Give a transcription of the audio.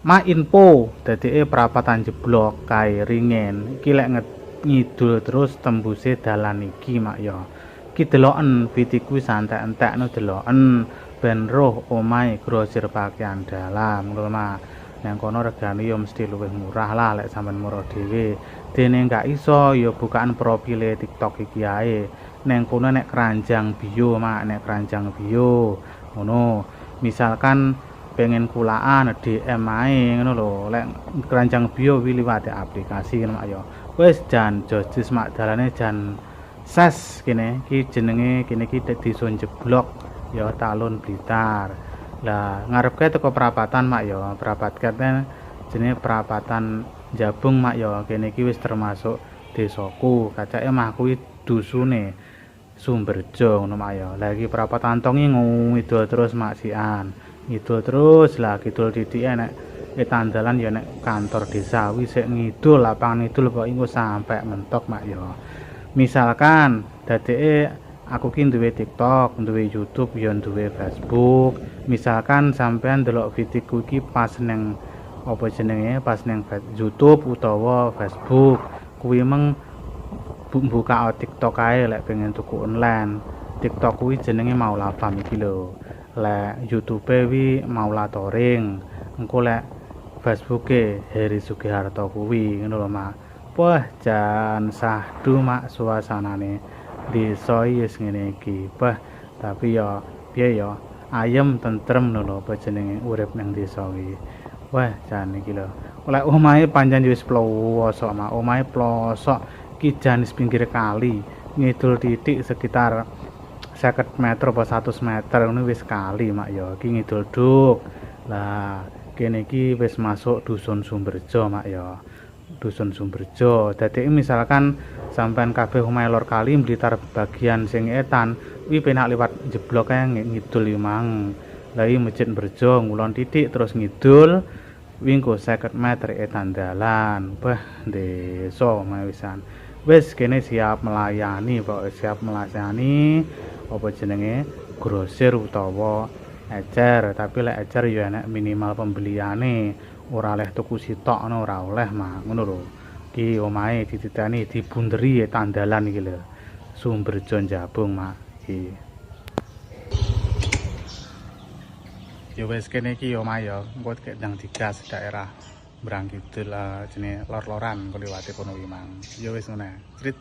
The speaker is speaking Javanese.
Ma info dadi perapatan jeblok kae ringen iki lek ngidul terus tembuse dalan iki mak ya. Ki deloken biti kuwi santai entekno deloken ben roh omahe grosir pakaian dalam ngono mah. Nang kono regane ya mesti luwih murah lah lek sampean murah dhewe. Dene gak iso ya bukaan profile TikTok iki ae. Nang kono nek keranjang bio mak, nek keranjang bio ngono. Misalkan pengen kulaan DM ae ngono lho. Lek keranjang bio wi liwat aplikasi ngono mak ya. Wis jan jojis mak dalane jan ses kene iki jenenge kene iki desa jeblok ya Talun Blitar. Lah ngarepke teko perapatan mak ya, perapat kene jenenge perapatan Jabung mak ya. Kene iki wis termasuk desaku. Kacake mah kuwi dusune Sumberjo ngono mak ya. Lah iki perapatan Tongi ngidul terus mak sian. Ngidul terus lah kidul titike nek tandalan ya nek kantor desa wi sik ngidul lapangan ngidul kok engko sampe mentok mak ya. Misalkan dadeke aku ki duwe TikTok, duwe YouTube, ya duwe Facebook. Misalkan sampean delok videoku iki pas neng apa jenenge, pas neng YouTube utawa Facebook, kuwi meng buka TikTok ae lek pengen tuku online. TikTok kuwi jenenge Maula Fam iki lho. Lek YouTube wi Maula Toring. Engko lek Facebook Heri Sugiharto kuwi ngono lho mak. Wah jan sahdu mak suasanane desa wis ngene iki. Wah tapi ya piye ya ayem tentrem lho apa jenenge urip nang desa iki. Wah jan iki lho. Oleh omahe pancen wis plosok mak. Omahe plosok iki jan pinggir kali. Ngidul titik sekitar 50 meter apa 100 meter ngono wis kali mak ya. Iki ngidul duk. Lah kene iki wis masuk dusun Sumberjo mak ya. Dusun Sumberjo. Dadi misalkan sampean kabeh omahe lor kali Blitar bagian sing etan, kuwi penak liwat jeblok ae ngidul mang. Lah iki Masjid Berjo ngulon titik terus ngidul kuwi engko 50 meter etan dalan. Wah, desa omahe wisan. Wis kene siap melayani, pokoke siap melayani apa jenenge grosir utawa ecer, tapi lek ecer ya enek minimal pembeliane. Ora oleh tuku sitok ngono ora oleh mah ngono lho. Iki omahe dititeni dibunderi tandalan iki lho. Sumberjo Jabung mak iki. Ya wis kene iki omahe ya, engko ndang digas daerah Brangkidul jenenge lor-loran kok liwate kono iki mang. Ya wis ngono. Crit